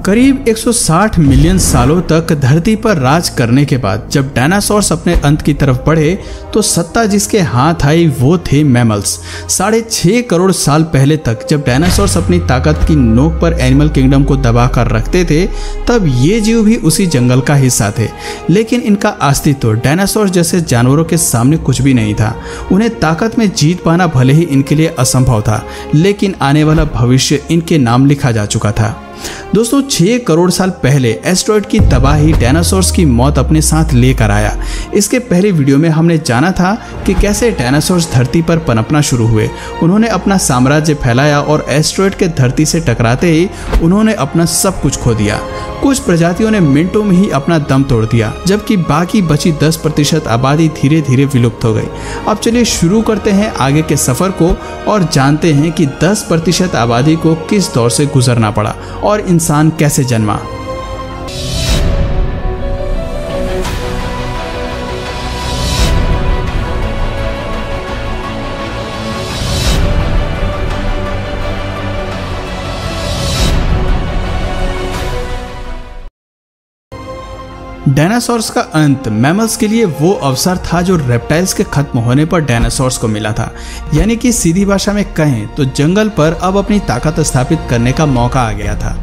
करीब 160 मिलियन सालों तक धरती पर राज करने के बाद जब डायनासोर्स अपने अंत की तरफ बढ़े तो सत्ता जिसके हाथ आई वो थे मैमल्स। 6.5 करोड़ साल पहले तक जब डायनासोर्स अपनी ताकत की नोक पर एनिमल किंगडम को दबाकर रखते थे तब ये जीव भी उसी जंगल का हिस्सा थे, लेकिन इनका अस्तित्व डायनासोर्स जैसे जानवरों के सामने कुछ भी नहीं था। उन्हें ताकत में जीत पाना भले ही इनके लिए असंभव था, लेकिन आने वाला भविष्य इनके नाम लिखा जा चुका था। दोस्तों 6 करोड़ साल पहले एस्टेरॉयड की तबाही डायनासोर्स की मौत अपने साथ लेकर आया। इसके पहले वीडियो में हमने जाना था कि कैसे डायनासोर्स धरती पर पनपना शुरू हुए। उन्होंने अपना साम्राज्य फैलाया और एस्टेरॉयड के धरती से टकराते ही उन्होंने अपना सब कुछ खो दिया। कुछ प्रजातियों ने मिनटों में ही अपना दम तोड़ दिया, जबकि बाकी बची 10% आबादी धीरे धीरे विलुप्त हो गई। अब चलिए शुरू करते हैं आगे के सफर को और जानते हैं कि 10% आबादी को किस दौर से गुजरना पड़ा और इंसान कैसे जन्मा। डायनासोर्स का अंत मैमल्स के लिए वो अवसर था जो रेप्टाइल्स के खत्म होने पर डायनासोर्स को मिला था। यानी कि सीधी भाषा में कहें तो जंगल पर अब अपनी ताकत स्थापित करने का मौका आ गया था।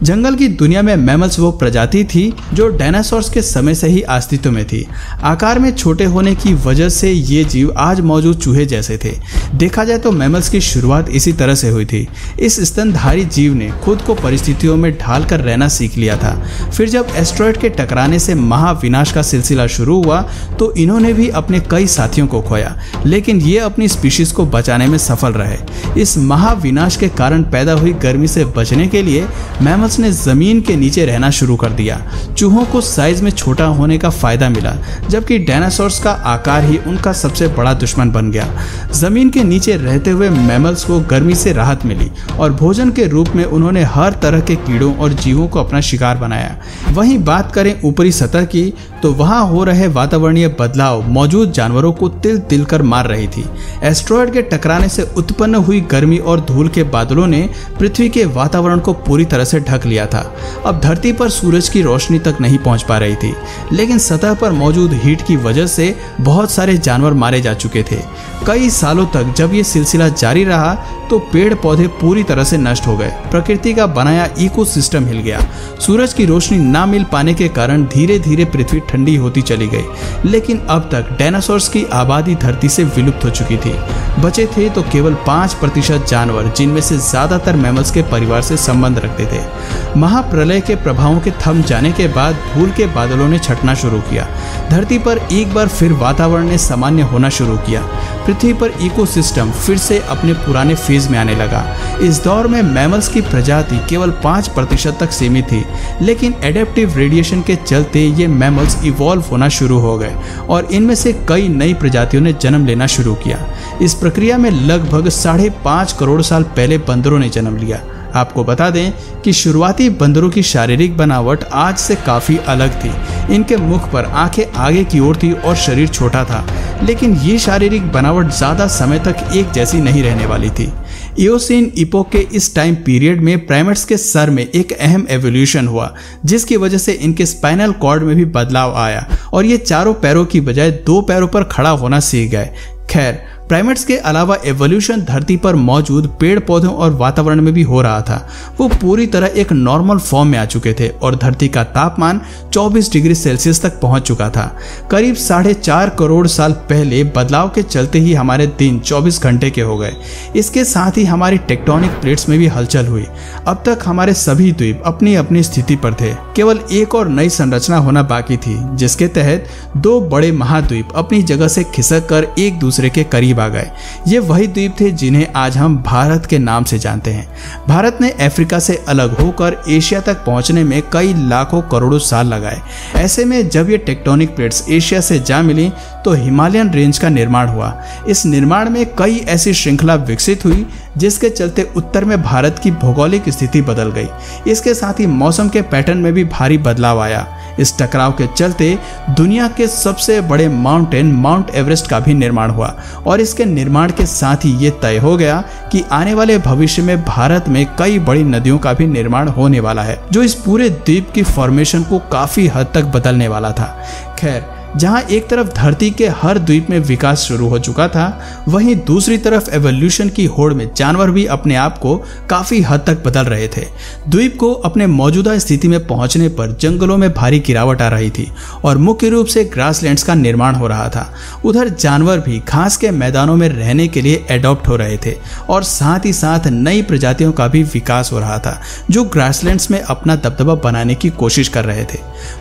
जंगल की दुनिया में मैमल्स वो प्रजाति थी जो डायनासोर्स के समय से ही अस्तित्व में थी। आकार में छोटे होने की वजह से ये जीव आज मौजूद चूहे जैसे थे। देखा जाए तो मैमल्स की शुरुआत इसी तरह से हुई थी। इस स्तनधारी जीव ने खुद को परिस्थितियों में ढाल कर रहना सीख लिया था। फिर जब एस्टेरॉयड के टकराने से महाविनाश का सिलसिला शुरू हुआ तो इन्होंने भी अपने कई साथियों को खोया, लेकिन ये अपनी स्पीशीज को बचाने में सफल रहे। इस महाविनाश के कारण पैदा हुई गर्मी से बचने के लिए मैमल्स ने जमीन के नीचे रहना शुरू कर दिया। चूहों को साइज में छोटा होने का फायदा मिला, जबकि डायनासोर्स का आकार ही उनका सबसे बड़ा दुश्मन बन गया। जमीन के नीचे रहते हुए मैमल्स को गर्मी से राहत मिली और भोजन के रूप में उन्होंने हर तरह के कीड़ों और जीवों को अपना शिकार बनाया। वहीं बात करें ऊपरी सतह की तो वहां हो रहे वातावरणीय बदलाव मौजूद जानवरों को तिल तिल कर मार रही थी। एस्टेरॉयड के टकराने से उत्पन्न हुई गर्मी और धूल के बादलों ने पृथ्वी के वातावरण को पूरी तरह से ढक लिया था। अब धरती पर सूरज की रोशनी तक नहीं पहुंच पा रही थी, लेकिन सतह पर मौजूद हीट की वजह से बहुत सारे जानवर मारे जा चुके थे। कई सालों तक जब ये सिलसिला जारी रहा तो पेड़ पौधे पूरी तरह से नष्ट हो गए। प्रकृति का बनाया इकोसिस्टम हिल गया। सूरज की रोशनी ना मिल पाने के कारण धीरे धीरे पृथ्वी ठंडी होती चली गई, लेकिन अब तक डायनासोर्स की आबादी धरती से विलुप्त हो चुकी थी। बचे थे तो केवल 5% जानवर, जिनमें से ज्यादातर मैमल्स के परिवार से संबंध रखते थे। महाप्रलय के प्रभावों के थम जाने के बाद धूल के बादलों ने छटना शुरू किया। धरती पर एक बार फिर वातावरण ने सामान्य होना शुरू किया। पृथ्वी पर इकोसिस्टम फिर से अपने पुराने फेज में आने लगा। इस दौर में मैमल्स की प्रजाति केवल 5% तक सीमित थी, लेकिन एडेप्टिव रेडिएशन के चलते ये मैमल्स इवॉल्व होना शुरू हो गए और इनमें से कई नई प्रजातियों ने जन्म लेना शुरू किया। इस प्रक्रिया में लगभग 5.5 करोड़ साल पहले बंदरों ने जन्म लिया। आपको बता दें कि शुरुआती बंदरों की शारीरिक बनावट आज से काफी अलग थी। इनके मुख पर आंखें आगे की ओर थी और शरीर छोटा था, लेकिन ये शारीरिक बनावट ज्यादा समय तक एक जैसी नहीं रहने वाली थी। इयोसीन इपोक के इस टाइम पीरियड में प्राइमेट्स के सर में एक अहम एवोल्यूशन हुआ, जिसकी वजह से इनके स्पाइनल कॉर्ड में भी बदलाव आया और ये चारों पैरों की बजाय 2 पैरों पर खड़ा होना सीख गए। खैर, प्राइमेट्स के अलावा एवोल्यूशन धरती पर मौजूद पेड़ पौधों और वातावरण में भी हो रहा था। वो पूरी तरह एक नॉर्मल फॉर्म में आ चुके थे और धरती का तापमान 24 डिग्री सेल्सियस तक पहुंच चुका था। करीब 4.5 करोड़ साल पहले बदलाव के चलते ही हमारे दिन 24 घंटे के हो गए। इसके साथ ही हमारी टेक्टोनिक प्लेट्स में भी हलचल हुई। अब तक हमारे सभी द्वीप अपनी अपनी स्थिति पर थे। केवल एक और नई संरचना होना बाकी थी, जिसके तहत 2 बड़े महाद्वीप अपनी जगह से खिसक कर एक दूसरे के करीब आ गए। ये वही द्वीप थे जिन्हें आज हम भारत के नाम से जानते हैं। भारत ने अफ्रीका से अलग होकर एशिया तक पहुंचने में कई लाखों करोड़ों साल लगाए। ऐसे में जब ये टेक्टोनिक प्लेट्स एशिया से जा मिली तो हिमालयन रेंज का निर्माण हुआ। इस निर्माण में कई ऐसी श्रृंखला विकसित हुई जिसके चलते उत्तर में भारत की भौगोलिक स्थिति बदल गई। इसके साथ ही मौसम के पैटर्न में भी भारी बदलाव आया। इस टकराव के चलते दुनिया के सबसे बड़े माउंटेन माउंट एवरेस्ट का भी निर्माण हुआ और इसके निर्माण के साथ ही ये तय हो गया कि आने वाले भविष्य में भारत में कई बड़ी नदियों का भी निर्माण होने वाला है, जो इस पूरे द्वीप की फॉर्मेशन को काफी हद तक बदलने वाला था। खैर, जहां एक तरफ धरती के हर द्वीप में विकास शुरू हो चुका था, वहीं दूसरी तरफ एवोल्यूशन की होड़ में जानवर भी अपने आप को काफी हद तक बदल रहे थे। द्वीप को अपने मौजूदा स्थिति में पहुंचने पर जंगलों में भारी गिरावट आ रही थी और मुख्य रूप से ग्रासलैंड्स का निर्माण हो रहा था। उधर जानवर भी घास के मैदानों में रहने के लिए एडॉप्ट हो रहे थे और साथ ही साथ नई प्रजातियों का भी विकास हो रहा था, जो ग्रासलैंड्स में अपना दबदबा बनाने की कोशिश कर रहे थे।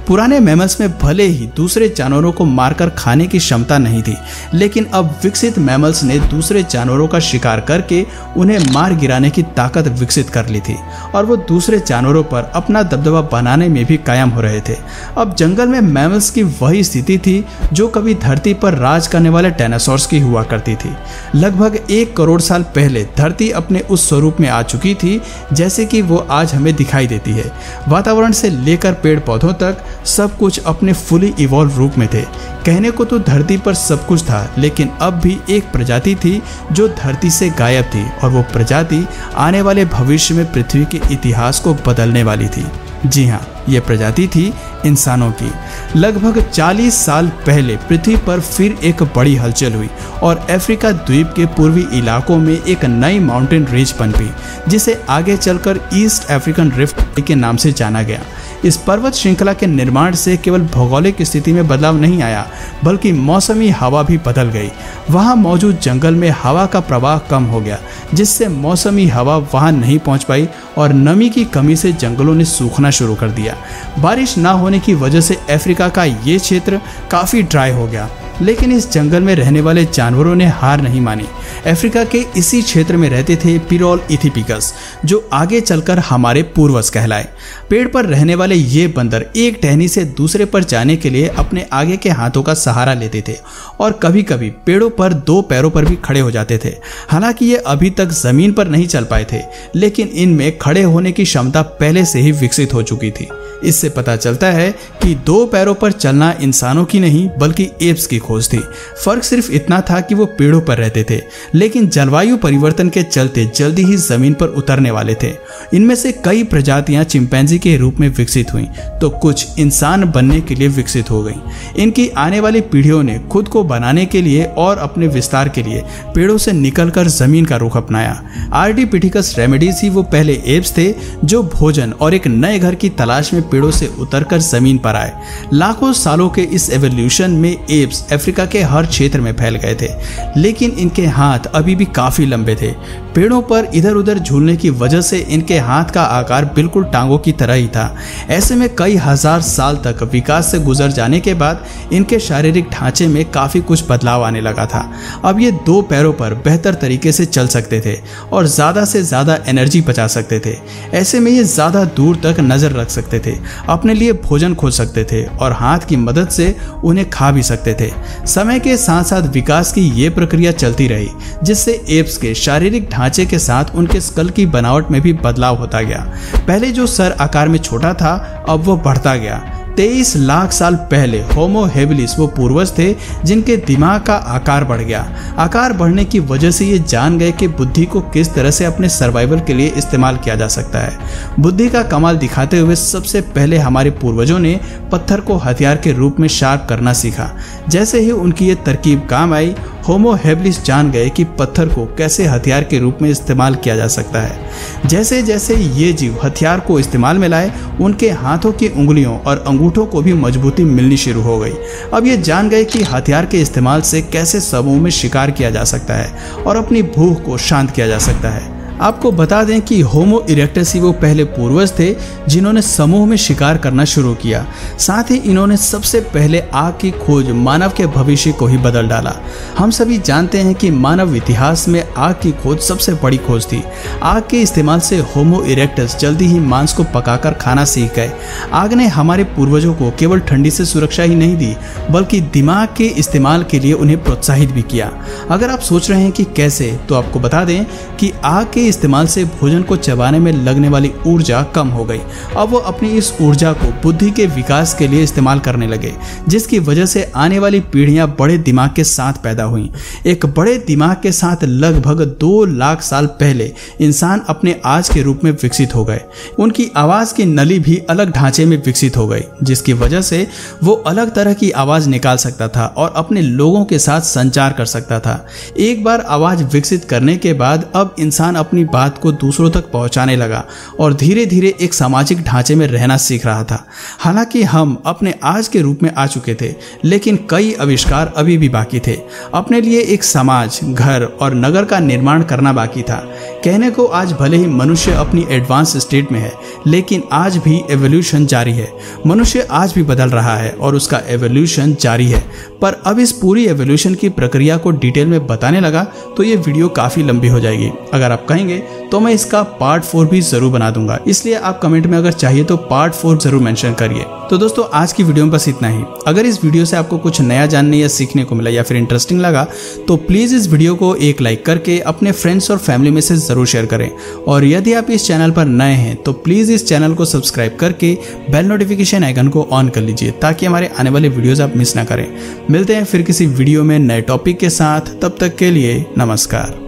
पुराने मैमल्स में भले ही दूसरे जानवरों को मारकर खाने की क्षमता नहीं थी, लेकिन अब विकसित मैमल्स ने दूसरे जानवरों का शिकार करके उन्हें मार गिराने की ताकत विकसित कर ली थी और वो दूसरे जानवरों पर अपना दबदबा बनाने में भी कायम हो रहे थे। अब जंगल में मैमल्स की वही स्थिति थी जो कभी धरती पर राज करने वाले डायनासोर्स की हुआ करती थी। लगभग 1 करोड़ साल पहले धरती अपने उस स्वरूप में आ चुकी थी जैसे कि वो आज हमें दिखाई देती है। वातावरण से लेकर पेड़ पौधों तक सब कुछ अपने फुली इवॉल्व रूप में थे। कहने को तो धरती पर सब कुछ था, लेकिन अब भी एक प्रजाति थी जो धरती से गायब थी और वो प्रजाति आने वाले भविष्य में पृथ्वी के इतिहास को बदलने वाली थी। जी हाँ, ये प्रजाति थी इंसानों की। लगभग 40 साल पहले पृथ्वी पर फिर एक बड़ी हलचल हुई और अफ्रीका द्वीप के पूर्वी इलाकों में एक नई माउंटेन रेंज पनपी, जिसे आगे चलकर ईस्ट अफ्रीकन रिफ्ट के नाम से जाना गया। इस पर्वत श्रृंखला के निर्माण से केवल भौगोलिक स्थिति में बदलाव नहीं आया, बल्कि मौसमी हवा भी बदल गई। वहां मौजूद जंगल में हवा का प्रवाह कम हो गया, जिससे मौसमी हवा वहां नहीं पहुंच पाई और नमी की कमी से जंगलों ने सूखना शुरू कर दिया। बारिश ना होने की वजह से अफ्रीका का ये क्षेत्र काफी ड्राई हो गया, लेकिन इस जंगल में रहने वाले जानवरों ने हार नहीं मानी। अफ्रीका के इसी क्षेत्र में रहते थे पिरोल इथिपिकस, जो आगे चलकर हमारे पूर्वज कहलाए। पेड़ पर रहने वाले ये बंदर एक टहनी से दूसरे पर जाने के लिए अपने आगे के हाथों का सहारा लेते थे और कभी कभी पेड़ों पर 2 पैरों पर भी खड़े हो जाते थे। हालांकि ये अभी तक जमीन पर नहीं चल पाए थे, लेकिन इनमें खड़े होने की क्षमता पहले से ही विकसित हो चुकी थी। इससे पता चलता है कि 2 पैरों पर चलना इंसानों की नहीं बल्कि एप्स की खोज थी। फर्क सिर्फ इतना था कि वो पेड़ों पर रहते थे, लेकिन जलवायु परिवर्तन के चलते जल्दी ही जमीन पर उतरने वाले थे। इनमें से कई प्रजातियां चिंपैंजी के रूप में विकसित हुईं, तो कुछ इंसान बनने के लिए विकसित हो गईं। इनकी आने वाली पीढ़ियों ने खुद को बनाने के लिए और अपने विस्तार के लिए पेड़ों से निकलकर जमीन का रुख अपनाया। आर्डिपिथिकस रेमेडीज ही वो पहले एप्स थे जो भोजन और एक नए घर की तलाश में पेड़ों से उतरकर जमीन पर आए। लाखों सालों के इस एवोल्यूशन में एप्स अफ्रीका के हर क्षेत्र में फैल गए थे, लेकिन इनके हाथ अभी भी काफी लंबे थे। पेड़ों पर इधर उधर झूलने की वजह से इनके हाथ का आकार बिल्कुल टांगों की तरह ही था। ऐसे में कई हजार साल तक विकास से गुजर जाने के बाद इनके शारीरिक ढांचे में काफी कुछ बदलाव आने लगा था। अब ये 2 पैरों पर बेहतर तरीके से चल सकते थे और ज्यादा से ज्यादा एनर्जी बचा सकते थे। ऐसे में ये ज्यादा दूर तक नजर रख सकते थे, अपने लिए भोजन खोज सकते थे और हाथ की मदद से उन्हें खा भी सकते थे। समय के साथ साथ विकास की ये प्रक्रिया चलती रही, जिससे एप्स के शारीरिक ढांचे के साथ उनके स्कल की बनावट में भी बदलाव होता गया। पहले जो सर आकार में छोटा था, अब वो बढ़ता गया। 23 लाख साल पहले होमो हेबिलिस वो पूर्वज थे जिनके दिमाग का आकार बढ़ गया। आकार बढ़ने की वजह से ये जान गए कि बुद्धि को किस तरह से अपने सर्वाइवल के लिए इस्तेमाल किया जा सकता है। बुद्धि का कमाल दिखाते हुए सबसे पहले हमारे पूर्वजों ने पत्थर को हथियार के रूप में शार्प करना सीखा। जैसे ही उनकी ये तरकीब काम आई, होमो हेबिलिस जान गए कि पत्थर को कैसे हथियार के रूप में इस्तेमाल किया जा सकता है। जैसे जैसे ये जीव हथियार को इस्तेमाल में लाए, उनके हाथों की उंगलियों और अंगूठों को भी मजबूती मिलनी शुरू हो गई। अब ये जान गए कि हथियार के इस्तेमाल से कैसे समूह में शिकार किया जा सकता है और अपनी भूख को शांत किया जा सकता है। आपको बता दें कि होमो इरेक्टस ही वो पहले पूर्वज थे जिन्होंने समूह में शिकार करना शुरू किया। साथ ही इन्होंने सबसे पहले आग की खोज मानव के भविष्य को ही बदल डाला। हम सभी जानते हैं कि मानव इतिहास में आग की खोज सबसे बड़ी खोज थी। आग के इस्तेमाल से होमो इरेक्टस जल्दी ही मांस को पकाकर खाना सीख गए। आग ने हमारे पूर्वजों को केवल ठंडी से सुरक्षा ही नहीं दी, बल्कि दिमाग के इस्तेमाल के लिए उन्हें प्रोत्साहित भी किया। अगर आप सोच रहे हैं कि कैसे, तो आपको बता दें कि आग के इस्तेमाल से भोजन को चबाने में लगने वाली ऊर्जा कम हो गई। अब वो अपनी इस ऊर्जा को बुद्धि के विकास के लिए इस्तेमाल करने लगे, जिसकी वजह से आने वाली पीढ़ियां बड़े दिमाग के साथ पैदा हुई। एक बड़े दिमाग के साथ लगभग 2 लाख साल पहले इंसान अपने आज के रूप में विकसित हो गए। उनकी आवाज की नली भी अलग ढांचे में विकसित हो गई, जिसकी वजह से वो अलग तरह की आवाज निकाल सकता था और अपने लोगों के साथ संचार कर सकता था। एक बार आवाज विकसित करने के बाद अब इंसान अपनी बात को दूसरों तक पहुंचाने लगा और धीरे धीरे एक सामाजिक ढांचे में रहना सीख रहा था। हालांकि हम अपने आज के रूप में आ चुके थे, लेकिन कई आविष्कार अभी भी बाकी थे। अपने लिए एक समाज, घर और नगर का निर्माण करना बाकी था। कहने को आज भले ही मनुष्य अपनी एडवांस स्टेट में है, लेकिन आज भी एवोल्यूशन जारी है। मनुष्य आज भी बदल रहा है और उसका एवोल्यूशन जारी है। पर अब इस पूरी एवोल्यूशन की प्रक्रिया को डिटेल में बताने लगा तो ये वीडियो काफी लंबी हो जाएगी। अगर आप कहेंगे तो मैं इसका पार्ट 4 भी जरूर बना दूंगा, इसलिए आप कमेंट में अगर चाहिए तो पार्ट 4 जरूर मेंशन करिए। तो दोस्तों, आज की वीडियो में बस इतना ही। अगर इस वीडियो से आपको कुछ नया जानने या सीखने को मिला या फिर इंटरेस्टिंग लगा तो प्लीज इस वीडियो को एक लाइक करके अपने फ्रेंड्स और फैमिली में से जरूर शेयर करें। और यदि आप इस चैनल पर नए हैं तो प्लीज इस चैनल को सब्सक्राइब करके बेल नोटिफिकेशन आइकन को ऑन कर लीजिए, ताकि हमारे आने वाले वीडियोस आप मिस ना करें। मिलते हैं फिर किसी वीडियो में नए टॉपिक के साथ, तब तक के लिए नमस्कार।